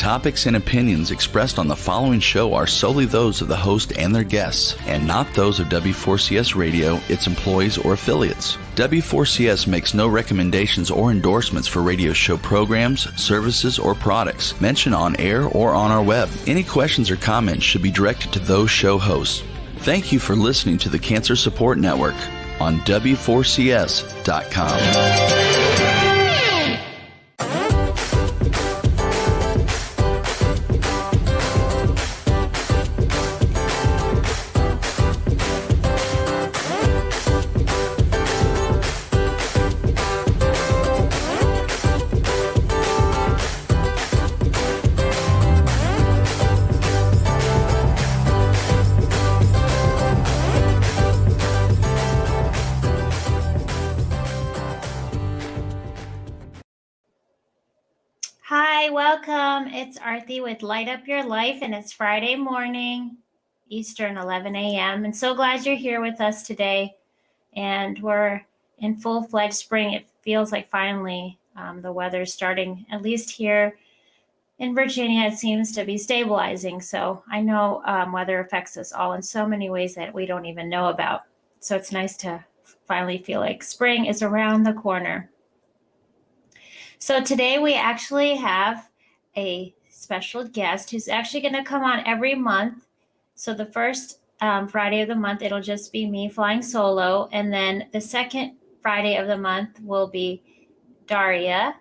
topics and opinions expressed on the following show are solely those of the host and their guests, and not those of W4CS Radio, its employees, or affiliates. W4CS makes no recommendations or endorsements for radio show programs, services, or products mentioned on air or on our web. Any questions or comments should be directed to those show hosts. Thank you for listening to the Cancer Support Network on W4CS.com. Welcome. It's Arthi with Light Up Your Life, and it's Friday morning, Eastern, 11 a.m. And so glad you're here with us today. And we're in full-fledged spring. It feels like finally the weather's starting, at least here in Virginia, it seems to be stabilizing. So I know weather affects us all in so many ways that we don't even know about. So it's nice to finally feel like spring is around the corner. So today we actually have a special guest who's actually going to come on every month. So the first Friday of the month, it'll just be me flying solo. And then the second Friday of the month will be Dahria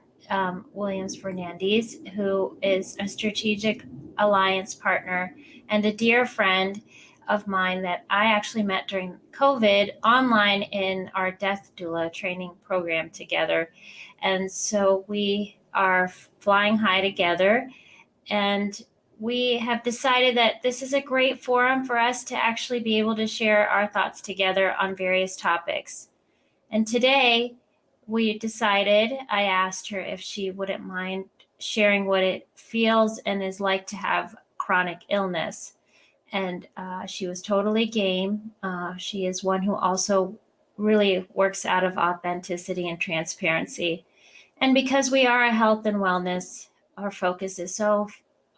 Williams-Fernandes, who is a strategic alliance partner and a dear friend of mine that I actually met during COVID online in our death doula training program together. And so we are flying high together, and we have decided that this is a great forum for us to actually be able to share our thoughts together on various topics. And today we decided, I asked her if she wouldn't mind sharing what it feels and is like to have chronic illness. And she was totally game. She is one who also really works out of authenticity and transparency. And because we are a health and wellness, our focus is so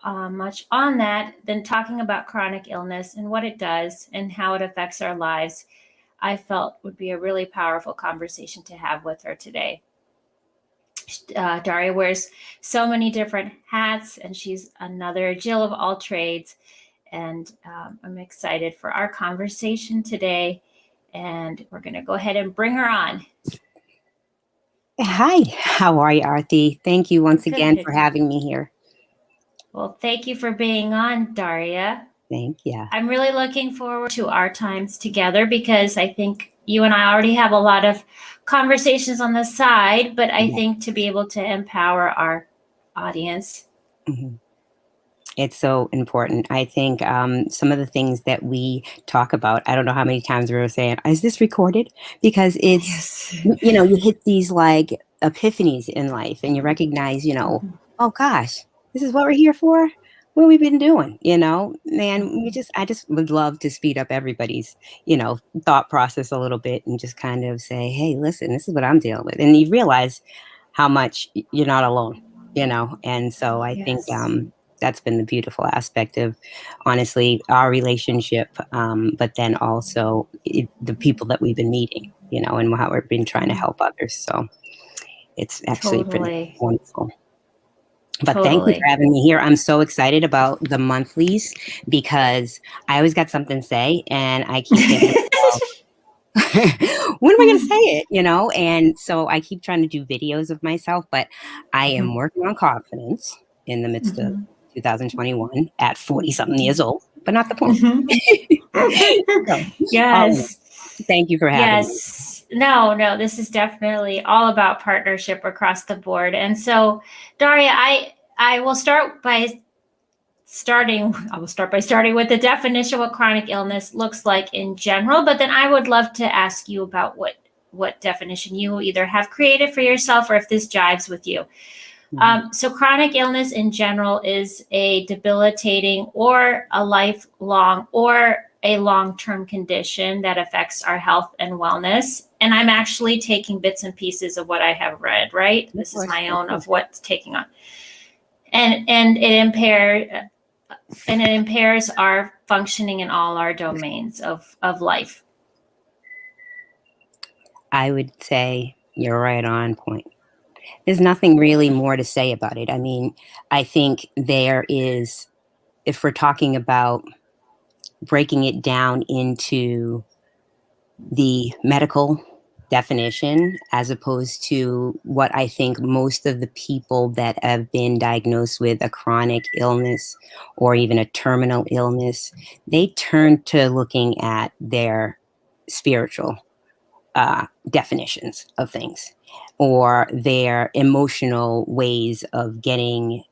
much on that than talking about chronic illness and what it does and how it affects our lives, I felt would be a really powerful conversation to have with her today. Dahria wears so many different hats, and she's another Jill of all trades. And I'm excited for our conversation today. And we're going to go ahead and bring her on. Hi, how are you, Arthi? Thank you once again for having me here. Well, thank you for being on, Dahria. Thank you. I'm really looking forward to our times together because I think you and I already have a lot of conversations on the side, but I think to be able to empower our audience. Mm-hmm. It's so important. I think some of the things that we talk about, I don't know how many times we were saying, is this recorded? Because it's, you hit these like epiphanies in life and you recognize, oh gosh, this is what we're here for. What have we been doing? And I just would love to speed up everybody's, thought process a little bit and just kind of say, hey, listen, this is what I'm dealing with. And you realize how much you're not alone, and so I think that's been the beautiful aspect of, honestly, our relationship, but then also the people that we've been meeting, and how we've been trying to help others. So it's actually pretty wonderful. But thank you for having me here. I'm so excited about the monthlies because I always got something to say, and I keep thinking, when am I going to say it? And so I keep trying to do videos of myself, but I am working on confidence in the midst of 2021 at 40-something years old, but not the point. Yes. Thank you for having me. No, this is definitely all about partnership across the board. And so, Dahria, I will start by starting with the definition of what chronic illness looks like in general, but then I would love to ask you about what definition you either have created for yourself or if this jives with you. So chronic illness in general is a debilitating or a lifelong or a long-term condition that affects our health and wellness. And I'm actually taking bits and pieces of what I have read, right? This is my own of what's taking on. and it impairs our functioning in all our domains of life. I would say you're right on point. There's nothing really more to say about it. I mean, I think there is, if we're talking about breaking it down into the medical definition, as opposed to what I think most of the people that have been diagnosed with a chronic illness or even a terminal illness, they turn to looking at their spiritual definitions of things or their emotional ways of getting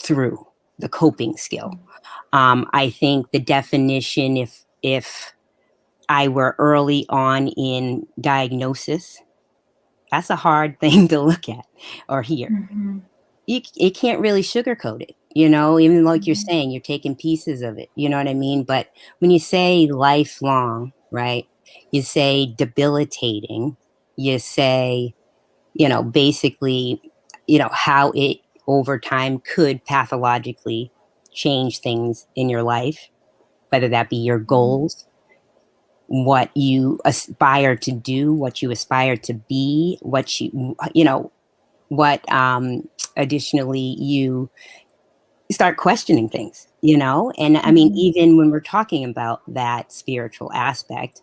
through, the coping skill. I think the definition, if I were early on in diagnosis, that's a hard thing to look at or hear. Mm-hmm. It can't really sugarcoat it, even like you're Mm-hmm. saying, you're taking pieces of it, you know what I mean? But when you say lifelong, right, you say debilitating, you say, basically, how it over time could pathologically change things in your life, whether that be your goals, what you aspire to do, what you aspire to be, what what additionally you start questioning things, and I mean, even when we're talking about that spiritual aspect,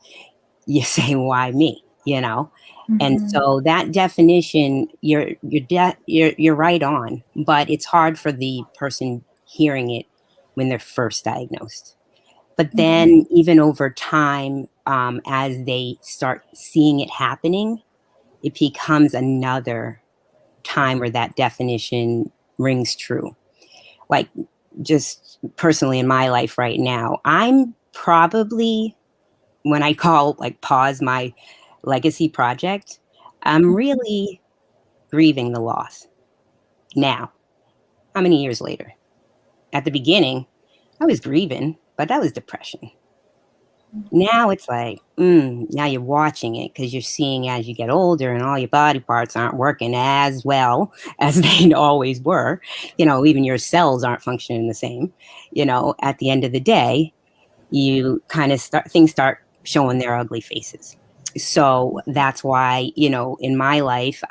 you say, why me, and so that definition, you're right on, but it's hard for the person hearing it when they're first diagnosed. But then even over time, as they start seeing it happening, it becomes another time where that definition rings true. Like, just personally in my life right now, I'm probably, when I call pause my legacy project, I'm really grieving the loss now. How many years later? At the beginning, I was grieving, but that was depression. Now it's like, now you're watching it because you're seeing as you get older and all your body parts aren't working as well as they always were. Even your cells aren't functioning the same. At the end of the day, you kind of things start showing their ugly faces. So that's why, in my life,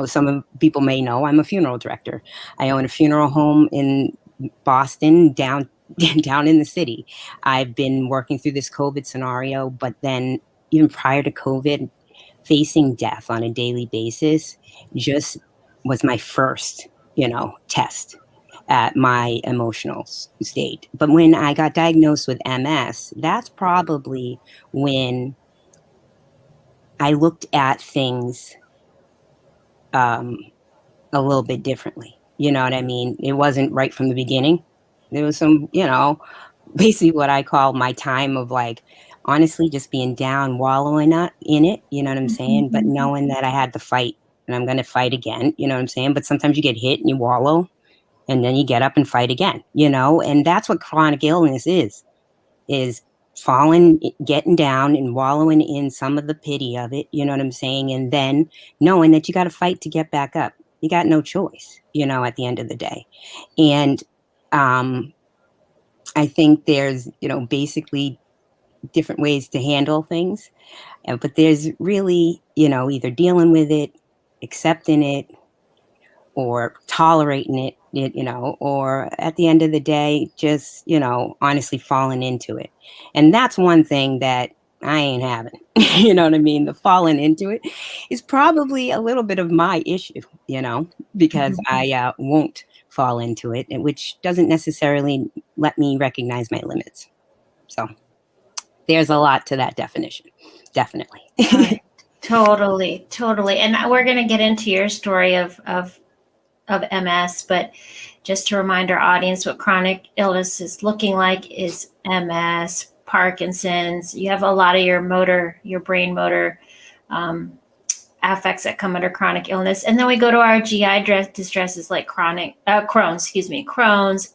some people may know I'm a funeral director. I own a funeral home in Boston, down in the city. I've been working through this COVID scenario, but then even prior to COVID, facing death on a daily basis just was my first, test at my emotional state. But when I got diagnosed with MS, that's probably when I looked at things a little bit differently. You know what I mean? It wasn't right from the beginning. There was some, basically what I call my time of honestly just being down, wallowing in it. You know what I'm saying? But knowing that I had to fight and I'm going to fight again. You know what I'm saying? But sometimes you get hit and you wallow and then you get up and fight again, and that's what chronic illness is falling, getting down and wallowing in some of the pity of it. You know what I'm saying? And then knowing that you got to fight to get back up. You got no choice, at the end of the day. And I think there's, basically different ways to handle things. But there's really, either dealing with it, accepting it, or tolerating it, or at the end of the day, just, honestly falling into it. And that's one thing that I ain't having. You know what I mean? The falling into it is probably a little bit of my issue, because I won't fall into it, which doesn't necessarily let me recognize my limits. So there's a lot to that definition. Definitely. Totally. And we're going to get into your story of MS, but just to remind our audience what chronic illness is looking like is MS, Parkinson's. You have a lot of your brain motor affects that come under chronic illness. And then we go to our GI distresses like Crohn's,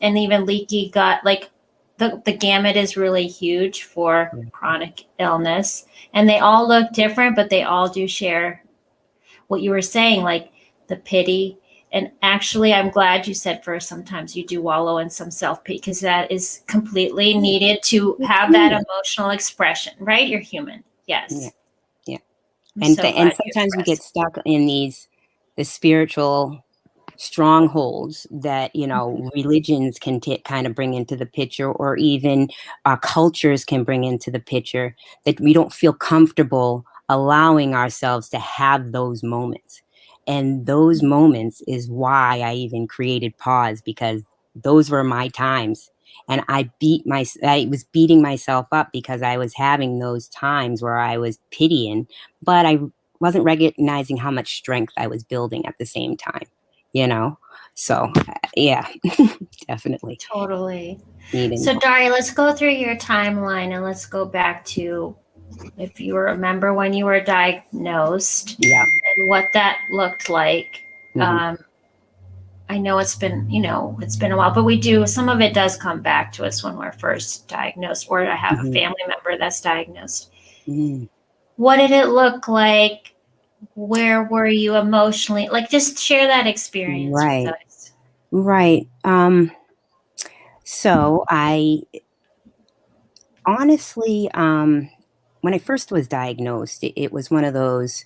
and even leaky gut. Like the gamut is really huge for chronic illness. And they all look different, but they all do share what you were saying, like the pity, And actually, I'm glad you said first, sometimes you do wallow in some self-pity, because that is completely needed to have that emotional expression, right? You're human. Yeah. Yes. Yeah. I'm And so glad you sometimes we get expressed. stuck in the spiritual strongholds that, religions can kind of bring into the picture, or even our cultures can bring into the picture, that we don't feel comfortable allowing ourselves to have those moments. And those moments is why I even created Pause, because those were my times. And I was beating myself up because I was having those times where I was pitying, but I wasn't recognizing how much strength I was building at the same time, you know? So, yeah, definitely Totally. needing. So, Daria, let's go through your timeline and let's go back to, if you remember, when you were diagnosed Yeah. and what that looked like. Mhm. I know it's been a while, but some of it does come back to us when we're first diagnosed, or I have a Mhm. family member that's diagnosed. Mm. What did it look like? Where were you emotionally? Like, just share that experience with Right. us. Right. So I honestly, when I first was diagnosed, it was one of those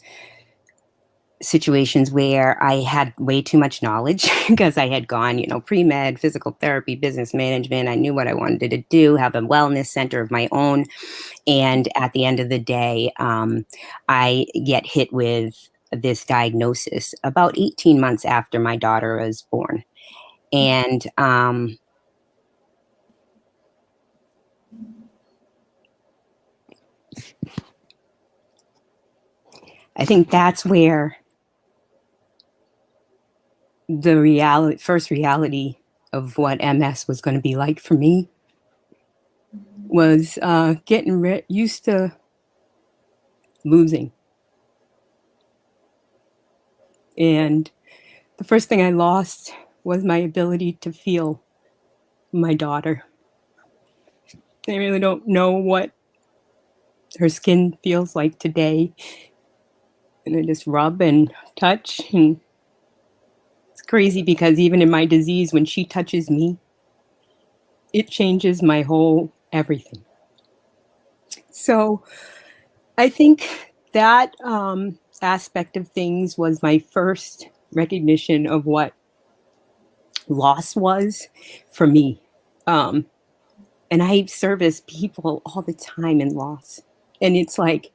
situations where I had way too much knowledge because I had gone, pre-med, physical therapy, business management. I knew what I wanted to do, have a wellness center of my own. And at the end of the day, I get hit with this diagnosis about 18 months after my daughter was born. And I think that's where the first reality of what MS was going to be like for me was getting used to losing. And the first thing I lost was my ability to feel my daughter. I really don't know what her skin feels like today. And I just rub and touch. And it's crazy because even in my disease, when she touches me, it changes my whole everything. So I think that aspect of things was my first recognition of what loss was for me. Um, and I service people all the time in loss. And it's like,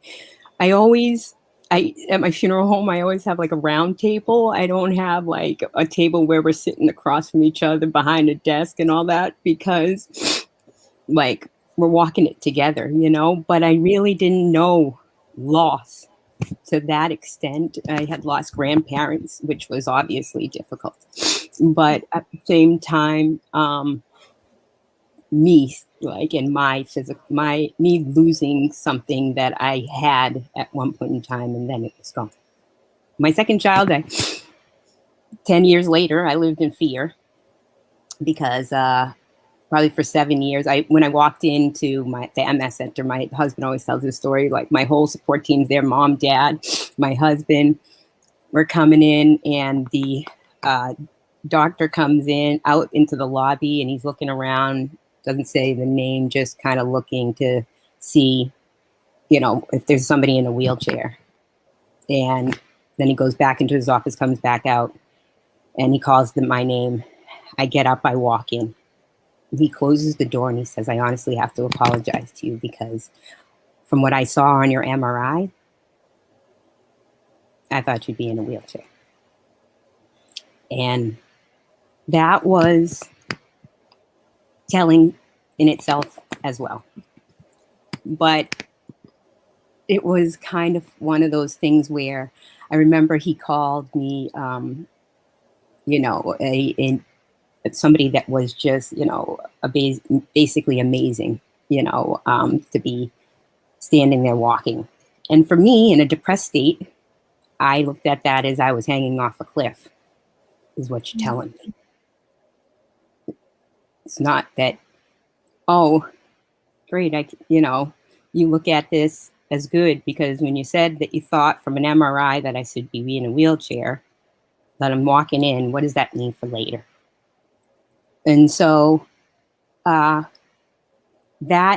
at my funeral home, I always have like a round table. I don't have like a table where we're sitting across from each other behind a desk and all that, because like we're walking it together, but I really didn't know loss to that extent. I had lost grandparents, which was obviously difficult, but at the same time, me, like in me losing something that I had at one point in time, and then it was gone. My second child, 10 years later, I lived in fear because probably for 7 years, when I walked into the MS center, my husband always tells this story, like my whole support team's there, mom, dad, my husband, we're coming in, and the doctor comes in out into the lobby, and he's looking around, doesn't say the name, just kind of looking to see, if there's somebody in a wheelchair. And then he goes back into his office, comes back out, and he calls my name. I get up, I walk in. He closes the door and he says, I honestly have to apologize to you because from what I saw on your MRI, I thought you'd be in a wheelchair. And that was telling in itself as well. But it was kind of one of those things where I remember he called me, somebody that was just, basically amazing, to be standing there walking. And for me, in a depressed state, I looked at that as I was hanging off a cliff, is what you're telling me. It's not that, oh, great, you look at this as good, because when you said that you thought from an MRI that I should be in a wheelchair, that I'm walking in. What does that mean for later? And so that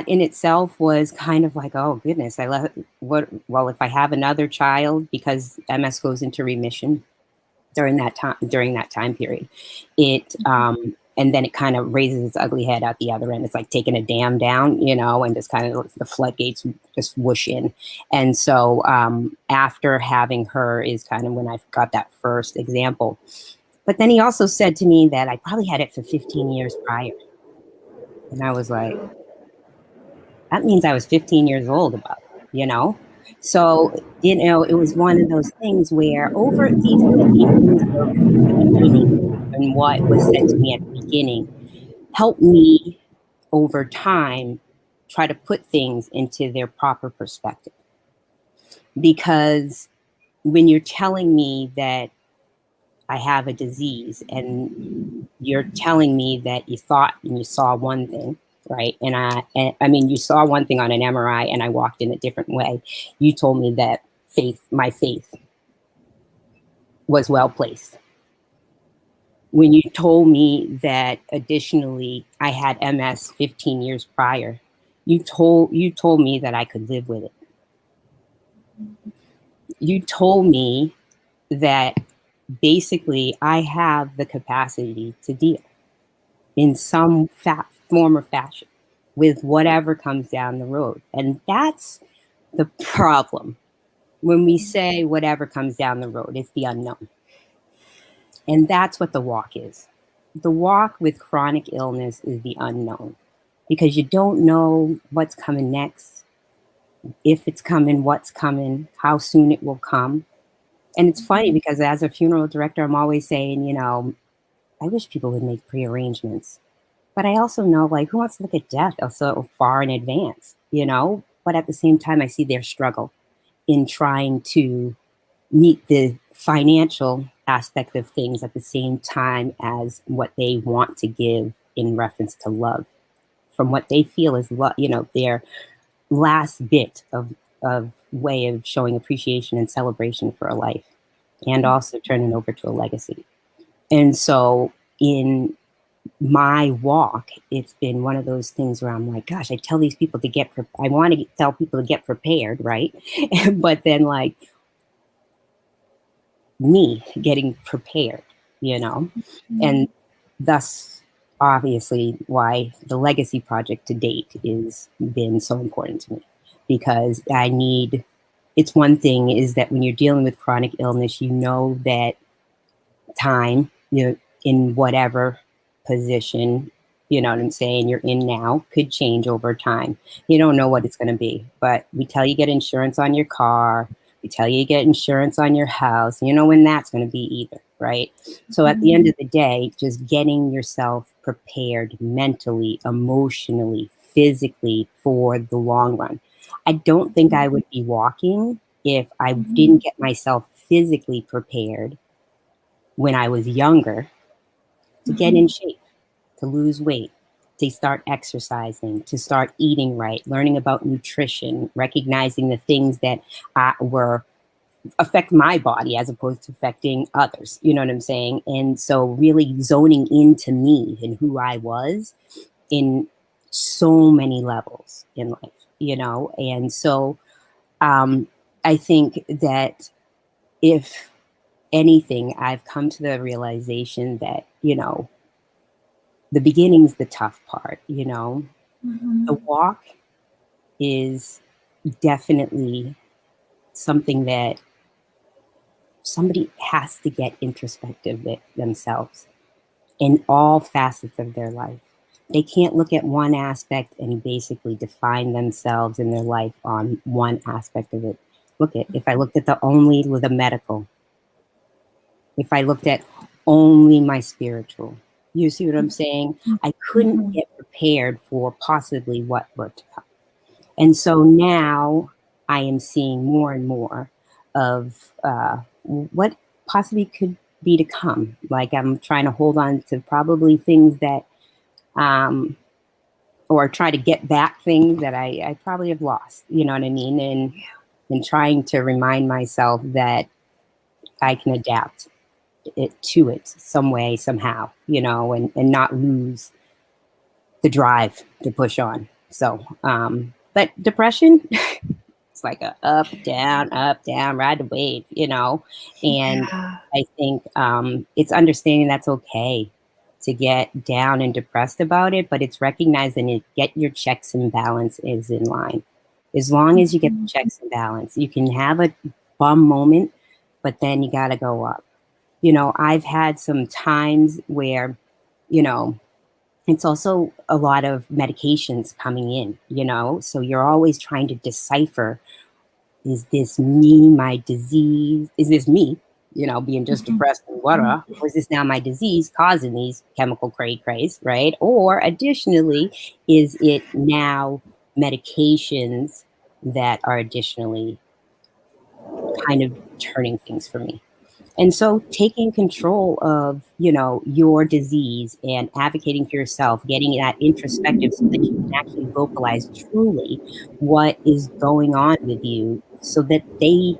in itself was kind of like, oh goodness, well, if I have another child, because MS goes into remission during that time period, it and then it kind of raises its ugly head out the other end. It's like taking a dam down, and just kind of the floodgates just whoosh in. And so after having her is kind of when I got that first example. But then he also said to me that I probably had it for 15 years prior. And I was like, that means I was 15 years old about it. So, it was one of those things where over these years of the beginning and what was said to me at the beginning helped me over time try to put things into their proper perspective. Because when you're telling me that I have a disease and you're telling me that you thought and you saw one thing, right? And I mean, you saw one thing on an MRI and I walked in a different way. You told me that my faith was well placed. When you told me that additionally I had MS 15 years prior, you told me that I could live with it. You told me that basically I have the capacity to deal in some form or fashion with whatever comes down the road. And that's the problem. When we say whatever comes down the road, it's the unknown. And that's what the walk is. The walk with chronic illness is the unknown, because you don't know what's coming next, if it's coming, what's coming, how soon it will come. And it's funny because as a funeral director, I'm always saying, I wish people would make prearrangements. But I also know, like, who wants to look at death so far in advance, But at the same time, I see their struggle in trying to meet the financial aspect of things at the same time as what they want to give in reference to love, from what they feel is love, their last bit of way of showing appreciation and celebration for a life, and also turning over to a legacy. And so in my walk, it's been one of those things where I'm like, gosh, I tell these people to I want to tell people to get prepared, right? But then like me getting prepared, and thus obviously why the legacy project to date is been so important to me, because it's one thing is that when you're dealing with chronic illness, that time, in whatever position, what I'm saying, you're in now could change over time. You don't know what it's going to be, but we tell you get insurance on your car. We tell you get insurance on your house. You know when that's going to be either, right? So at the end of the day, just getting yourself prepared mentally, emotionally, physically for the long run. I don't think I would be walking if I didn't get myself physically prepared when I was younger to get in shape, to lose weight, to start exercising, to start eating right, learning about nutrition, recognizing the things that affect my body as opposed to affecting others. You know what I'm saying? And so really zoning into me and who I was in so many levels in life, And so I think that if anything, I've come to the realization that, the beginning's the tough part, The walk is definitely something that somebody has to get introspective with themselves in all facets of their life. They can't look at one aspect and basically define themselves in their life on one aspect of it. If I looked at only with a medical, if I looked at only my spiritual, you see what I'm saying? I couldn't get prepared for possibly what were to come. And so now I am seeing more and more of what possibly could be to come. Like I'm trying to hold on to probably things that, or try to get back things that I probably have lost, you know what I mean? And trying to remind myself that I can adapt to it some way, somehow, and not lose the drive to push on. So, but depression, it's like a up, down, ride the wave, and Yeah. I think it's understanding that's okay to get down and depressed about it, but it's recognizing it, get your checks and balances in line. As long as you get the Mhm. checks and balance, you can have a bum moment, but then you got to go up. I've had some times where, you know, it's also a lot of medications coming in, so you're always trying to decipher, is this me, my disease? Is this me, being just Mhm. depressed and whatever? Or is this now my disease causing these chemical craze, right? Or additionally, is it now medications that are additionally kind of turning things for me? And so taking control of, your disease and advocating for yourself, getting that introspective so that you can actually vocalize truly what is going on with you so that they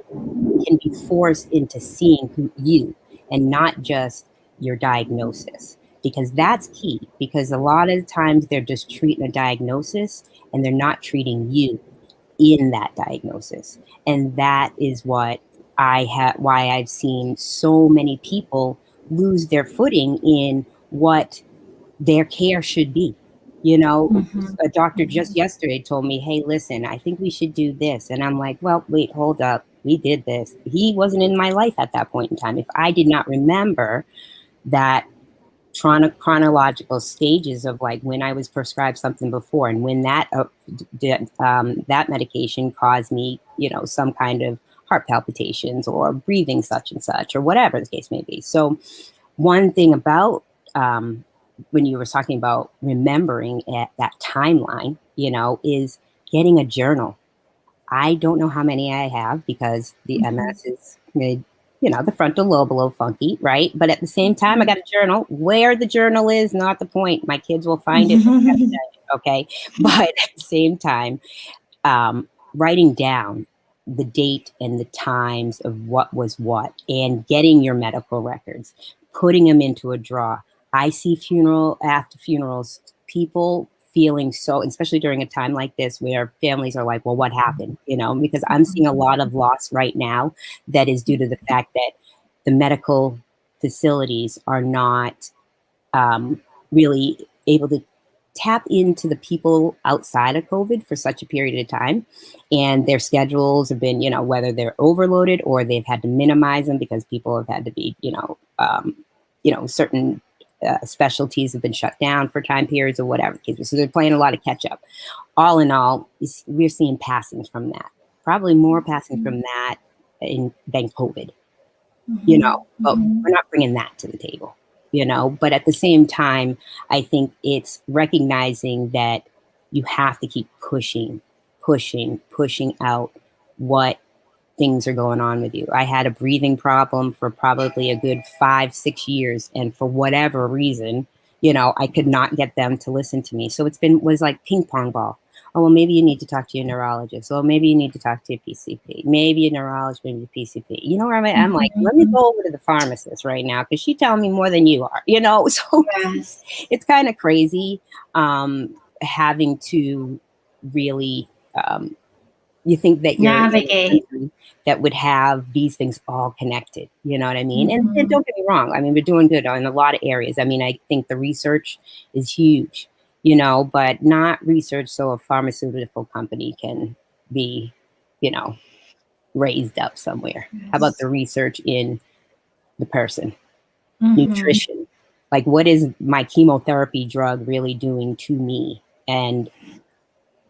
can be forced into seeing you and not just your diagnosis. Because that's key. Because a lot of the times they're just treating a diagnosis and they're not treating you in that diagnosis. And that is why I've seen so many people lose their footing in what their care should be. Mhm. A doctor just Mhm. yesterday told me, hey, listen, I think we should do this. And I'm like, well, wait, hold up. We did this. He wasn't in my life at that point in time. If I did not remember that chronological stages of like when I was prescribed something before and when that medication caused me, some kind of heart palpitations or breathing such and such or whatever the case may be. So one thing about when you were talking about remembering at that timeline, is getting a journal. I don't know how many I have because the Mhm. MS is made, the frontal lobe a little funky, right? But at the same time, I got a journal. Where the journal is, not the point. My kids will find it. Mhm. Okay. But at the same time, writing down the date and the times of what was what and getting your medical records, putting them into a drawer. I see after funerals, people feeling so, especially during a time like this where families are like, well, what happened? Because I'm seeing a lot of loss right now that is due to the fact that the medical facilities are not really able to tap into the people outside of COVID for such a period of time. And their schedules have been, whether they're overloaded or they've had to minimize them because people have had to be, certain specialties have been shut down for time periods or whatever. So they're playing a lot of catch up. All in all, we're seeing passings from that. Probably more passing from that than COVID, Mhm. but Mhm. we're not bringing that to the table, but at the same time, I think it's recognizing that you have to keep pushing out what things are going on with you. I had a breathing problem for probably a good 5, 6 years. And for whatever reason, I could not get them to listen to me. So was like ping pong ball. Oh, well, maybe you need to talk to your neurologist. Or maybe you need to talk to your PCP. Maybe a neurologist, maybe a PCP. You know what I mean? I'm like, let me Mhm. go over to the pharmacist right now because she's telling me more than you are, So Yes. it's kind of crazy having to really you think that you're in a Navigate. country that would have these things all connected, you know what I mean? And Mhm. don't get me wrong, I mean, we're doing good in a lot of areas. I mean, I think the research is huge, but not research so a pharmaceutical company can be, you know, raised up somewhere. How about Yes. the research in the person? Mhm. Nutrition. Like, what is my chemotherapy drug really doing to me? And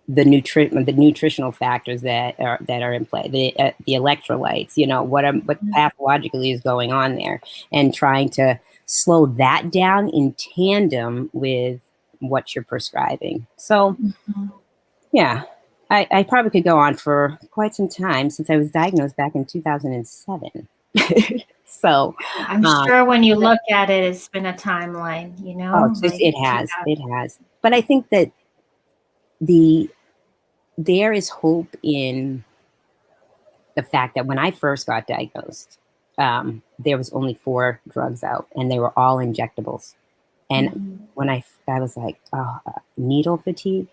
the nutritional factors that are in play, the electrolytes, what pathologically is going on there, and trying to slow that down in tandem with what you're prescribing. So Mhm. yeah, I probably could go on for quite some time since I was diagnosed back in 2007. So I'm um, sure when you look at it, it's been a timeline, oh, it's just like it has. But I think that the there is hope in the fact that when I first got diagnosed, there was only 4 drugs out, and they were all injectables. And when I was like, oh, needle fatigue.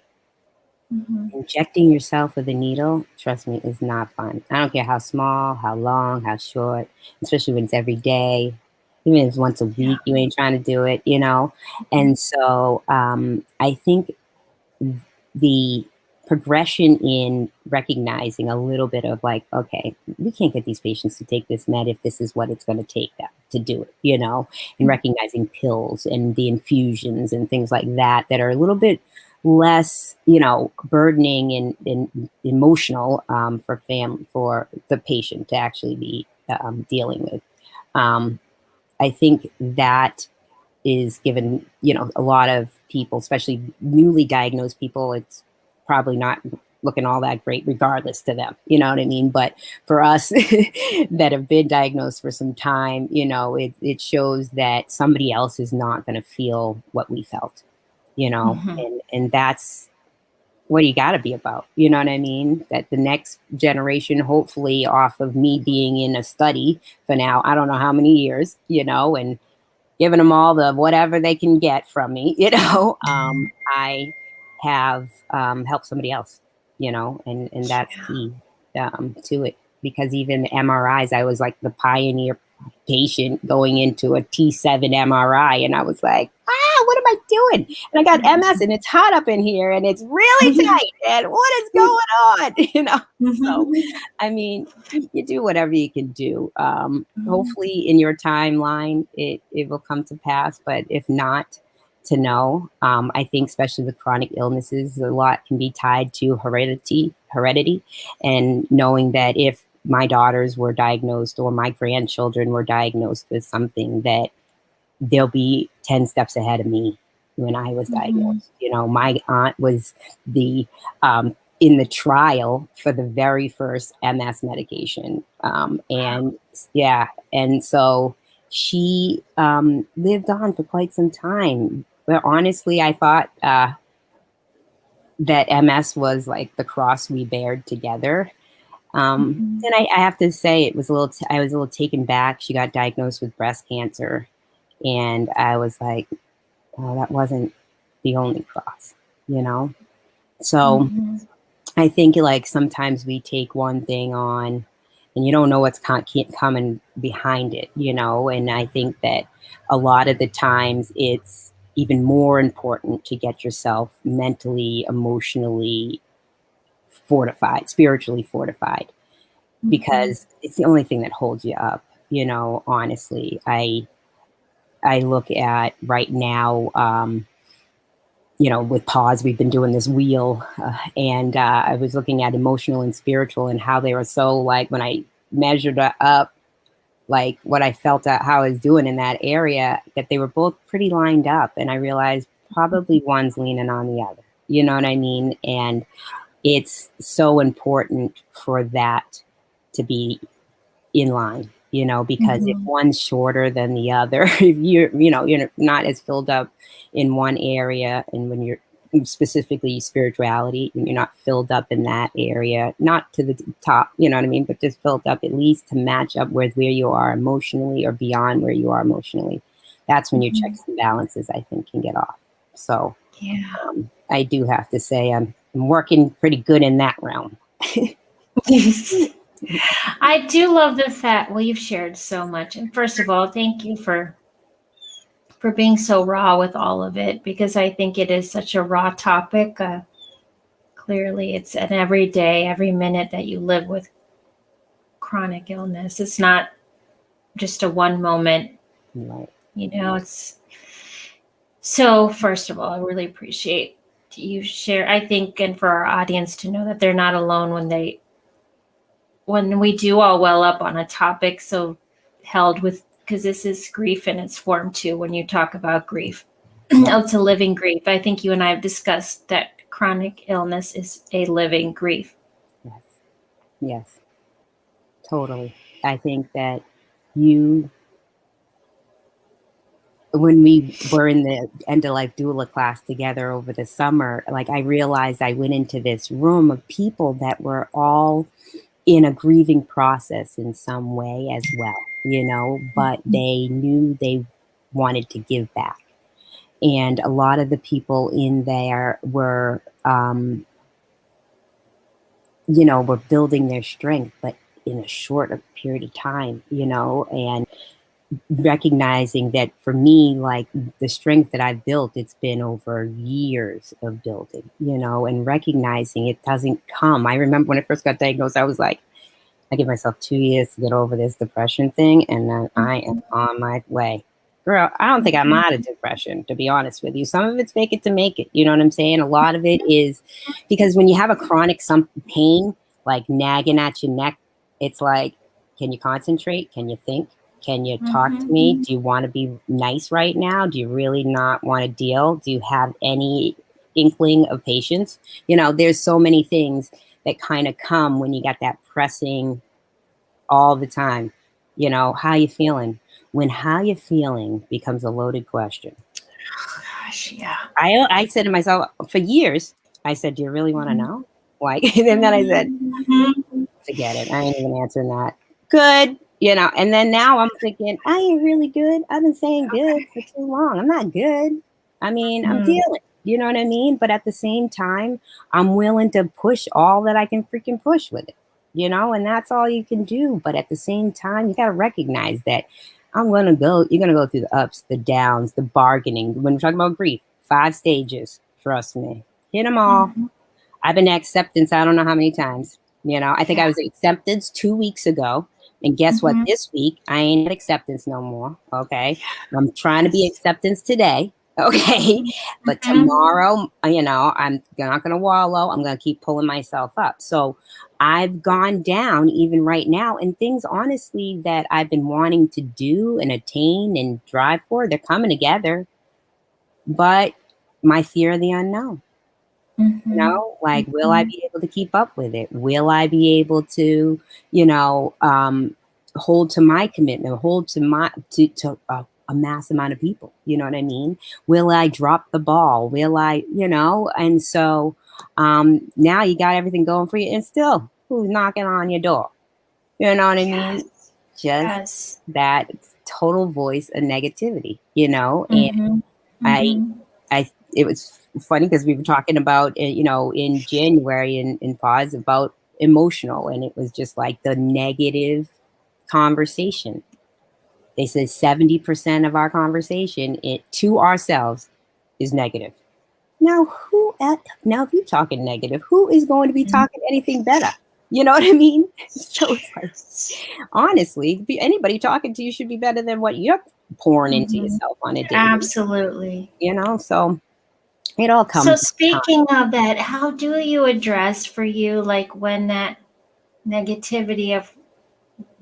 Injecting yourself with a needle, trust me, is not fun. I don't care how small, how long, how short, especially when it's every day. Even if it's once a week, you ain't trying to do it, you know? And so I think the progression in recognizing a little bit of like, okay, we can't get these patients to take this med if this is what it's going to take them to do it, you know, and recognizing pills and the infusions and things like that that are a little bit less, you know, burdening and emotional for the patient to actually be dealing with. I think that is given, you know, a lot of people, especially newly diagnosed people, it's probably not looking all that great regardless to them, you know what I mean? But for us that have been diagnosed for some time, you know, it shows that somebody else is not going to feel what we felt, you know, and that's what you got to be about, you know what I mean? That the next generation, hopefully off of me being in a study for now, I don't know how many years, you know, and giving them all the whatever they can get from me, you know, I have helped somebody else, you know, and that's key to it. Because even the MRIs, I was like the pioneer patient going into a T7 MRI, and I was like, what am I doing? And I got MS, and it's hot up in here, and it's really tight, and what is going on? You know, so I mean, you do whatever you can do. Hopefully, in your timeline, it will come to pass. But if not, to know, I think, especially with chronic illnesses, a lot can be tied to heredity, and knowing that if my daughters were diagnosed or my grandchildren were diagnosed with something, that they'll be 10 steps ahead of me when I was diagnosed. You know, my aunt was in the trial for the very first MS medication. And so she lived on for quite some time. But honestly, I thought that MS was like the cross we bared together. And I have to say, I was a little taken back. She got diagnosed with breast cancer. And I was like, oh, that wasn't the only cross, you know? So I think like sometimes we take one thing on and you don't know what's coming behind it, you know? And I think that a lot of the times it's even more important to get yourself mentally, emotionally fortified, spiritually fortified, because it's the only thing that holds you up, you know, honestly. I look at right now, you know, with pause, we've been doing this wheel and I was looking at emotional and spiritual and how they were so like, when I measured up, like what I felt how I was doing in that area, that they were both pretty lined up. And I realized probably one's leaning on the other, you know what I mean? And it's so important for that to be in line, you know, because if one's shorter than the other, if you're not as filled up in one area, and when you're specifically spirituality, and you're not filled up in that area, not to the top, you know what I mean, but just filled up at least to match up with where you are emotionally or beyond where you are emotionally, that's when your checks and balances, I think, can get off. So I do have to say I'm working pretty good in that realm. I do love the fact, well, you've shared so much. And first of all, thank you for being so raw with all of it, because I think it is such a raw topic. Clearly, it's an every day, every minute that you live with chronic illness. It's not just a one moment, Right. you know, it's so, first of all, I really appreciate you share, I think, and for our audience to know that they're not alone when we do all well up on a topic so held with, because this is grief in its form too, when you talk about grief. It's a living grief. I think you and I have discussed that chronic illness is a living grief. Yes, totally. I think that when we were in the end of life doula class together over the summer, like I realized I went into this room of people that were all in a grieving process in some way as well. but they knew they wanted to give back. And a lot of the people in there were, were building their strength, but in a short period of time, and recognizing that for me, like the strength that I've built, it's been over years of building, and recognizing it doesn't come. I remember when I first got diagnosed, I was like, I give myself 2 years to get over this depression thing, and then I am on my way. Girl, I don't think I'm out of depression, to be honest with you. Some of it's fake it to make it. You know what I'm saying? A lot of it is because when you have a chronic pain, like nagging at your neck, it's like, can you concentrate? Can you think? Can you talk to me? Do you want to be nice right now? Do you really not want to deal? Do you have any inkling of patience? There's so many things that kind of come when you got that pressing all the time. How you feeling? When how you feeling becomes a loaded question. Gosh, yeah. I said to myself for years, I said, do you really want to know? Like, and then I said, forget it. I ain't even answering that. Good. And then now I'm thinking, I ain't really good. I've been saying good for too long. I'm not good. I mean, I'm dealing. You know what I mean? But at the same time, I'm willing to push all that I can freaking push with it. And that's all you can do. But at the same time, you got to recognize that you're going to go through the ups, the downs, the bargaining. When we're talking about grief, 5 stages, trust me, hit them all. I've been at acceptance. I don't know how many times, I think I was at acceptance 2 weeks ago. And guess what? This week, I ain't at acceptance no more. Okay. I'm trying to be acceptance today. Okay. But tomorrow, I'm not going to wallow. I'm going to keep pulling myself up. So I've gone down even right now, and things honestly that I've been wanting to do and attain and drive for, they're coming together. But my fear of the unknown, will I be able to keep up with it? Will I be able to, hold to my commitment, hold to my, to a mass amount of people? You know what I mean? Will I drop the ball? Will I, and so now you got everything going for you, and still who's knocking on your door? You know what I mean? Just that total voice of negativity, and it was funny because we were talking about, in January in pause about emotional, and it was just like the negative conversation. They said 70% of our conversation to ourselves is negative. Now, if you're talking negative, who is going to be talking anything better? You know what I mean? So it's like, honestly, anybody talking to you should be better than what you're pouring into yourself on a daily. Absolutely. So it all comes. So speaking of that, how do you address for you, like when that negativity of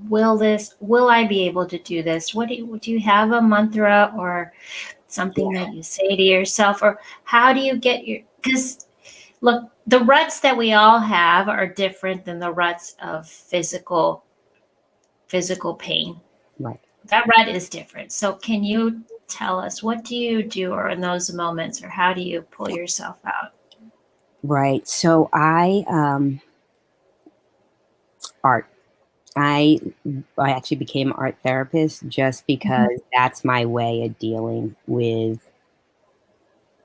will I be able to do this? Do you have a mantra or something that you say to yourself, or how do you get because look, the ruts that we all have are different than the ruts of physical pain. Right. That rut is different. So can you tell us, what do you do or in those moments, or how do you pull yourself out? Right. So art. I actually became an art therapist just because that's my way of dealing with,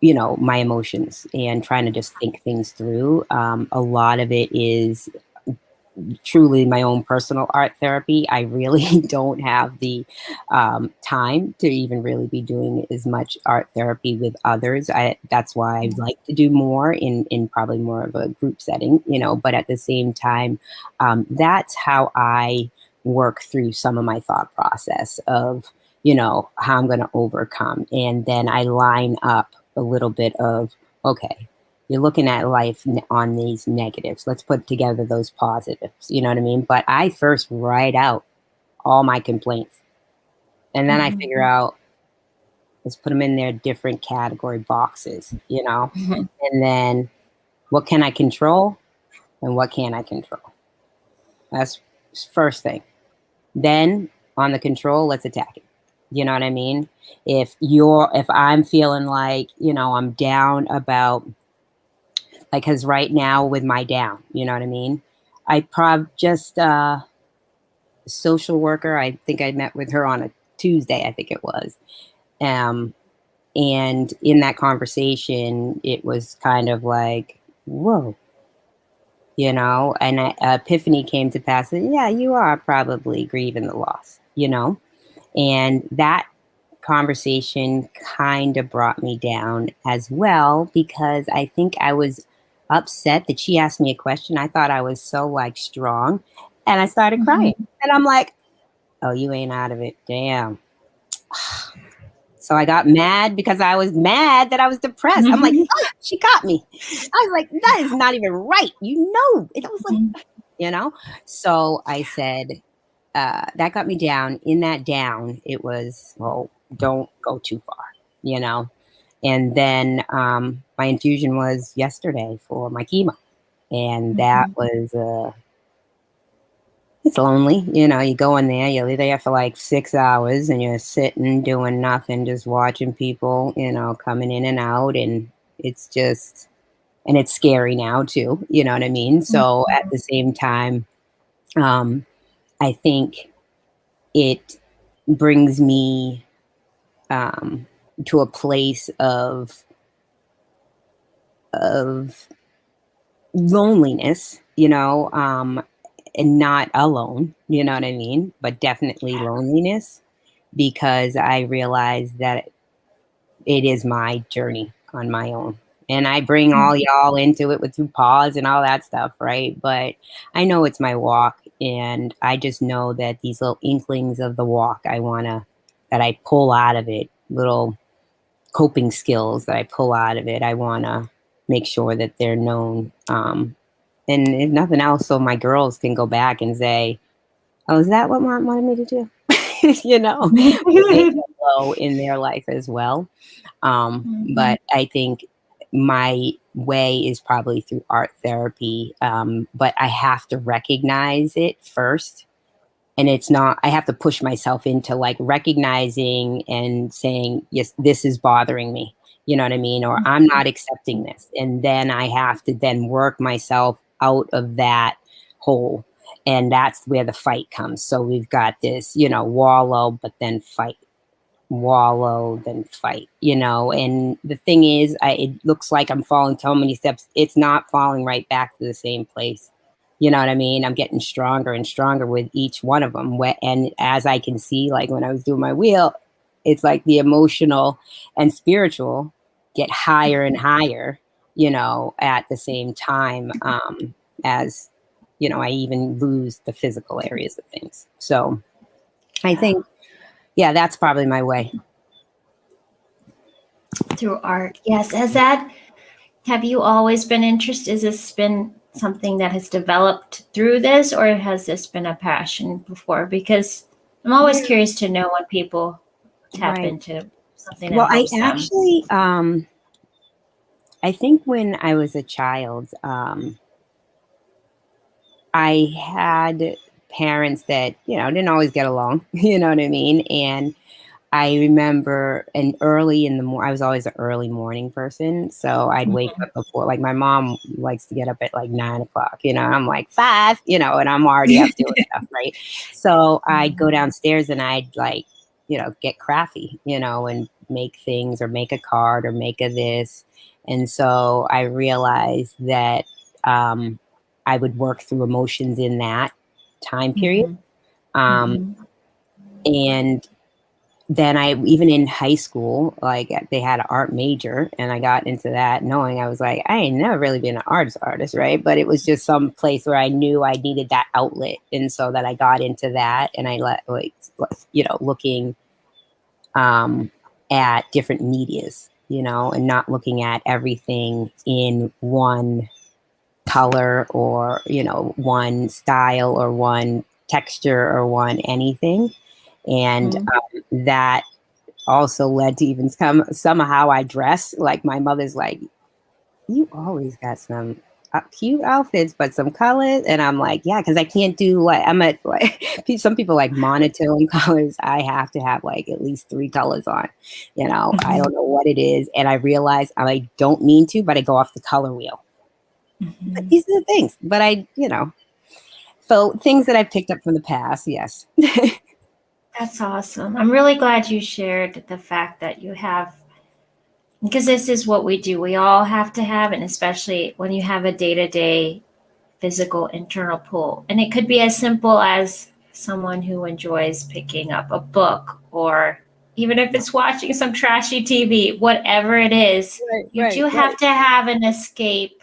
my emotions and trying to just think things through. A lot of it is truly my own personal art therapy. I really don't have the time to even really be doing as much art therapy with others. That's why I like to do more in probably more of a group setting, but at the same time, that's how I work through some of my thought process of, how I'm going to overcome. And then I line up a little bit of, okay, you're looking at life on these negatives. Let's put together those positives. You know what I mean? But I first write out all my complaints. And then I figure out, let's put them in their different category boxes, And then what can I control and what can't I control? That's first thing. Then on the control, let's attack it. You know what I mean? If I'm feeling like, I'm down about, like, cause right now with my down, you know what I mean? I just, social worker. I think I met with her on a Tuesday, I think it was. And in that conversation, it was kind of like, whoa, and epiphany came to pass. And yeah, you are probably grieving the loss, and that conversation kind of brought me down as well, because I think I was upset that she asked me a question. I thought I was so like strong, and I started crying, and I'm like, oh, you ain't out of it. Damn. So I got mad because I was mad that I was depressed. I'm like, oh, she got me. I was like, that is not even right. It was like, So I said, that got me down. In that down, it was, well, don't go too far, And then my infusion was yesterday for my chemo. And that was, it's lonely. You go in there, you're there for like 6 hours and you're sitting doing nothing, just watching people, coming in and out. And it's just, and it's scary now too. You know what I mean? So at the same time, I think it brings me to a place of loneliness, and not alone, you know what I mean? But definitely loneliness, because I realize that it is my journey on my own. And I bring all y'all into it with 2 paws and all that stuff, right? But I know it's my walk, and I just know that these little inklings of the walk, that I pull out of it, little coping skills that I pull out of it, I want to make sure that they're known. And if nothing else, so my girls can go back and say, oh, is that what Mom wanted me to do? They go in their life as well. But I think my way is probably through art therapy. But I have to recognize it first. And I have to push myself into like recognizing and saying, yes, this is bothering me. You know what I mean? Or I'm not accepting this. And then I have to then work myself out of that hole. And that's where the fight comes. So we've got this, wallow, but then fight. Wallow, then fight, And the thing is, it looks like I'm falling so many steps. It's not falling right back to the same place. You know what I mean? I'm getting stronger and stronger with each one of them. And as I can see, like when I was doing my wheel, it's like the emotional and spiritual get higher and higher, at the same time, as, I even lose the physical areas of things. So I think, yeah, that's probably my way. Through art. Yes. Have you always been interested? Has this been something that has developed through this, or has this been a passion before? Because I'm always curious to know when people tap into something that helps them. Actually, I think when I was a child, I had parents that, didn't always get along, you know what I mean? And I remember early in the morning, I was always an early morning person. So I'd wake up before, like my mom likes to get up at like 9 o'clock, I'm like 5, and I'm already up doing stuff, right? So I'd go downstairs and I'd like, get crafty, and make things or make a card or make a this. And so I realized that I would work through emotions in that time period. And then even in high school, like they had an art major and I got into that knowing I was like, I ain't never really been an artist, right? But it was just some place where I knew I needed that outlet. And so that I got into that and I looking at different medias, and not looking at everything in one color or, one style or one texture or one anything. And that also led to even somehow I dress. Like my mother's like, you always got some cute outfits, but some colors. And I'm like, yeah, because I can't do some people like monotone colors. I have to have like at least 3 colors on, I don't know what it is. And I realize I don't mean to, but I go off the color wheel. But these are the things. But I, So things that I picked up from the past, yes. That's awesome. I'm really glad you shared the fact that you have, because this is what we do. We all have to have, and especially when you have a day-to-day physical internal pull. And it could be as simple as someone who enjoys picking up a book, or even if it's watching some trashy TV, whatever it is, you do have to have an escape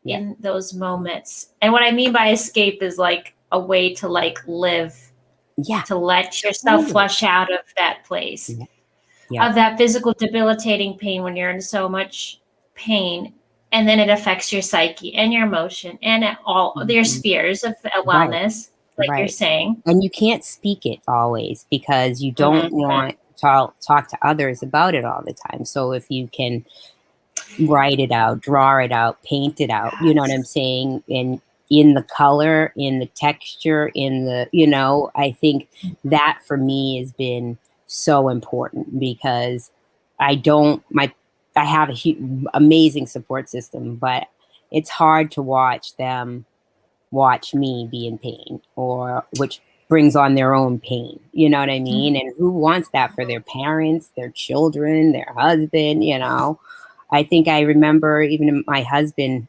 in those moments. And what I mean by escape is like a way to like live, to let yourself flush out of that place, of that physical debilitating pain when you're in so much pain. And then it affects your psyche and your emotion and all their spheres of wellness, like you're saying. And you can't speak it always because you don't want to talk to others about it all the time. So if you can write it out, draw it out, paint it out, you know what I'm saying? And in the color, in the texture, in the, you know, I think that for me has been so important because I have a amazing support system, but it's hard to watch them watch me be in pain, or which brings on their own pain. You know what I mean? And who wants that for their parents, their children, their husband, you know? I think I remember even my husband,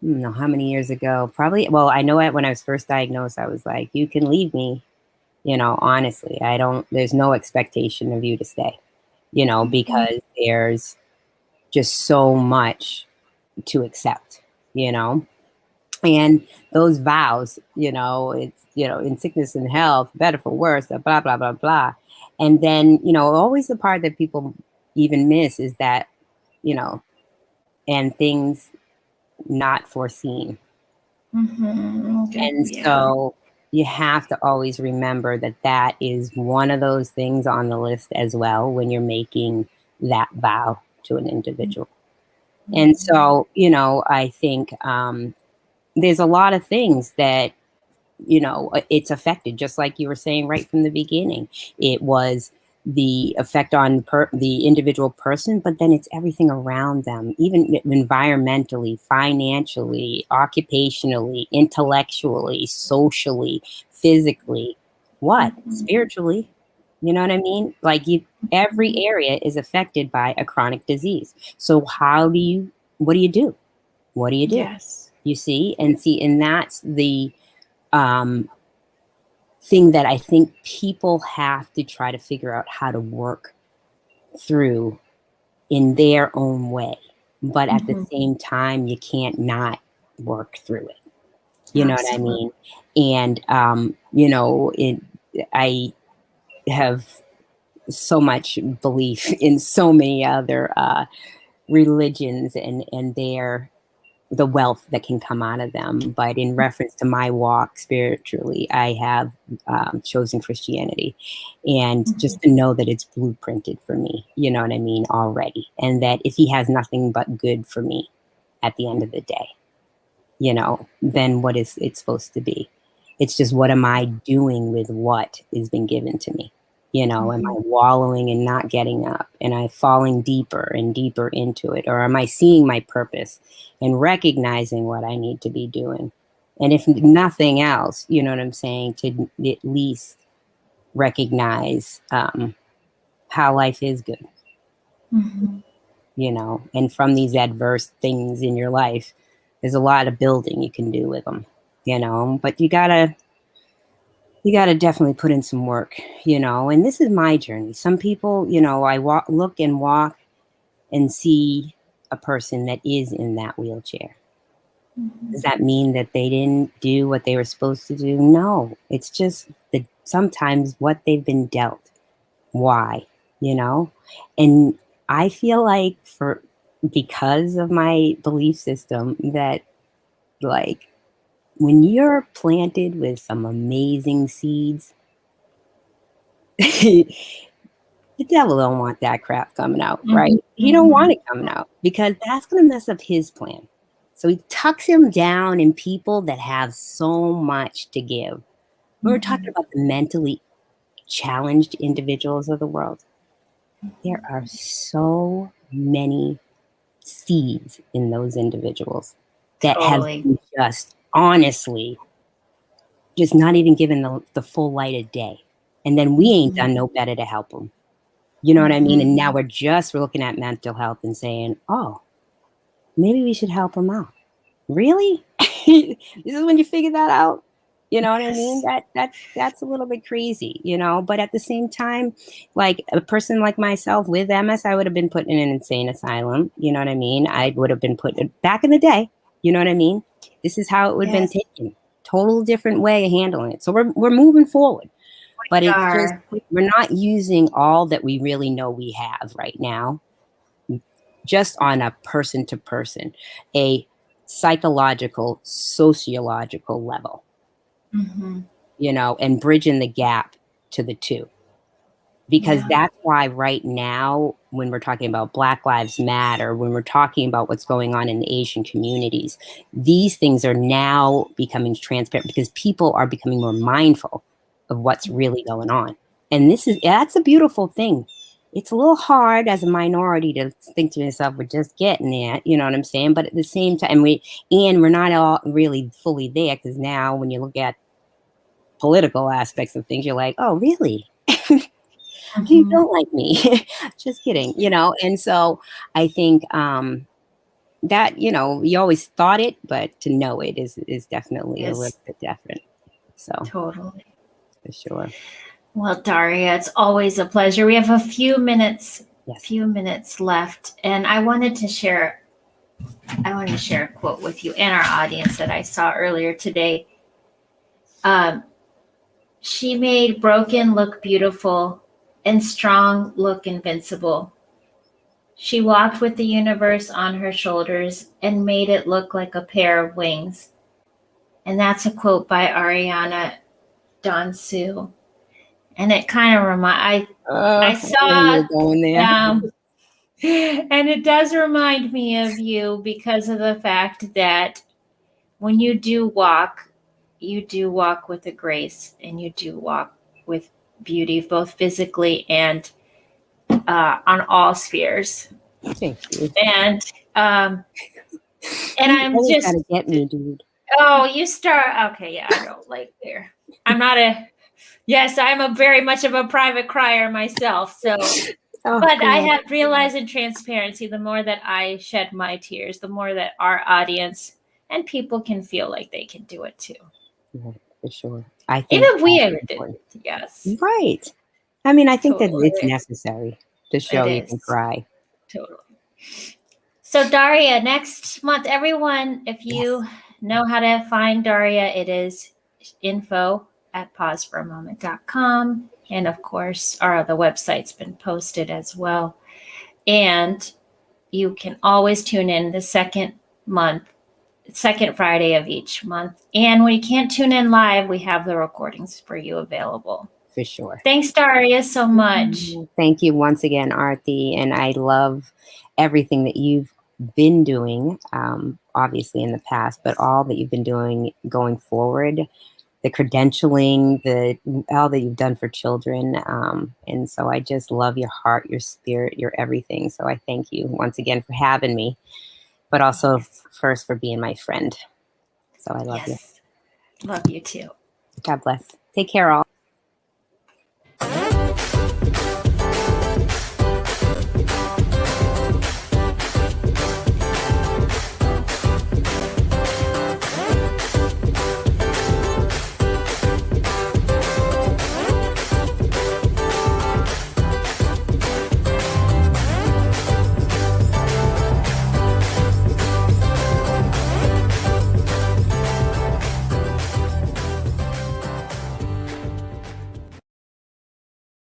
I don't know how many years ago, probably, well, I know when I was first diagnosed, I was like, you can leave me, you know, honestly, there's no expectation of you to stay, you know, because there's just so much to accept, you know, and those vows, you know, it's, you know, in sickness and health, better for worse, blah, blah, blah, blah. And then, you know, always the part that people even miss is that, you know, and things not foreseen. And so you have to always remember that that is one of those things on the list as well when you're making that vow to an individual. And so, you know, I think there's a lot of things that, you know, it's affected, just like you were saying right from the beginning. It was the effect on the individual person, but then it's everything around them, even environmentally, financially, occupationally, intellectually, socially, physically, spiritually, you know what I mean? Like every area is affected by a chronic disease. So what do you do? What do you do? Yes. You see, and that's the thing that I think people have to try to figure out how to work through in their own way. But at the same time, you can't not work through it. You know what I mean? And, you know, I have so much belief in so many other religions and the wealth that can come out of them. But in reference to my walk spiritually, I have chosen Christianity. And just to know that it's blueprinted for me, you know what I mean, already. And that if he has nothing but good for me at the end of the day, you know, then what is it supposed to be? It's just, what am I doing with what has been given to me? You know, am I wallowing and not getting up? Am I falling deeper and deeper into it? Or am I seeing my purpose and recognizing what I need to be doing? And if nothing else, you know what I'm saying, to at least recognize how life is good, you know, and from these adverse things in your life, there's a lot of building you can do with them, you know, but you gotta definitely put in some work, you know, and this is my journey. Some people, you know, I look and walk and see a person that is in that wheelchair. Does that mean that they didn't do what they were supposed to do? No, it's just that sometimes what they've been dealt. Why, you know? And I feel like because of my belief system that, like, when you're planted with some amazing seeds, the devil don't want that crap coming out, right? He don't want it coming out because that's going to mess up his plan. So he tucks him down in people that have so much to give. We're talking about the mentally challenged individuals of the world. There are so many seeds in those individuals that have been just honestly just not even given the full light of day. And then we ain't done no better to help them. You know what I mean? And now we're looking at mental health and saying, oh, maybe we should help them out. Really? This is when you figure that out. You know what I mean? That's a little bit crazy, you know, but at the same time, like a person like myself with MS, I would have been put in an insane asylum. You know what I mean? I would have been put back in the day. You know what I mean? This is how it would have been taken. Total different way of handling it. So we're moving forward, but it's just, we're not using all that we really know we have right now, just on a person to person, a psychological, sociological level. You know, and bridging the gap to the two. Because that's why right now, when we're talking about Black Lives Matter, when we're talking about what's going on in the Asian communities, these things are now becoming transparent because people are becoming more mindful of what's really going on. And that's a beautiful thing. It's a little hard as a minority to think to yourself, we're just getting there, you know what I'm saying? But at the same time, we're not all really fully there, because now when you look at political aspects of things, you're like, oh, really? You don't like me. Just kidding, you know? And so I think that, you know, you always thought it, but to know it is definitely a little bit different. So totally. For sure. Well, Dahria, it's always a pleasure. We have a few minutes left, and I wanted to share a quote with you and our audience that I saw earlier today. She made broken look beautiful and strong look invincible. She walked with the universe on her shoulders and made it look like a pair of wings. And that's a quote by Ariana Donsu. And it kind of I saw going there. And it does remind me of you because of the fact that when you do walk with a grace, and you do walk with beauty, both physically and on all spheres. Thank you. And I'm just gotta get me, dude. Oh, you start. Okay, yeah, I know. Like there, I'm a very much of a private crier myself. So, but I have realized in transparency, the more that I shed my tears, the more that our audience and people can feel like they can do it too. Yeah, for sure. I think even we ever did. Yes. Right. I mean, I think that it's necessary to show you can cry. Totally. So Dahria, next month, everyone, if you know how to find Dahria, it is info@pauseforamoment.com. And of course, the website's been posted as well. And you can always tune in the second Friday of each month. And when you can't tune in live, we have the recordings for you available. For sure. Thanks, Dahria, so much. Thank you once again, Aarti. And I love everything that you've been doing, obviously in the past, but all that you've been doing going forward, the credentialing, all that you've done for children. And so I just love your heart, your spirit, your everything. So I thank you once again for having me, but also first for being my friend. So I love you. Love you too. God bless. Take care, all.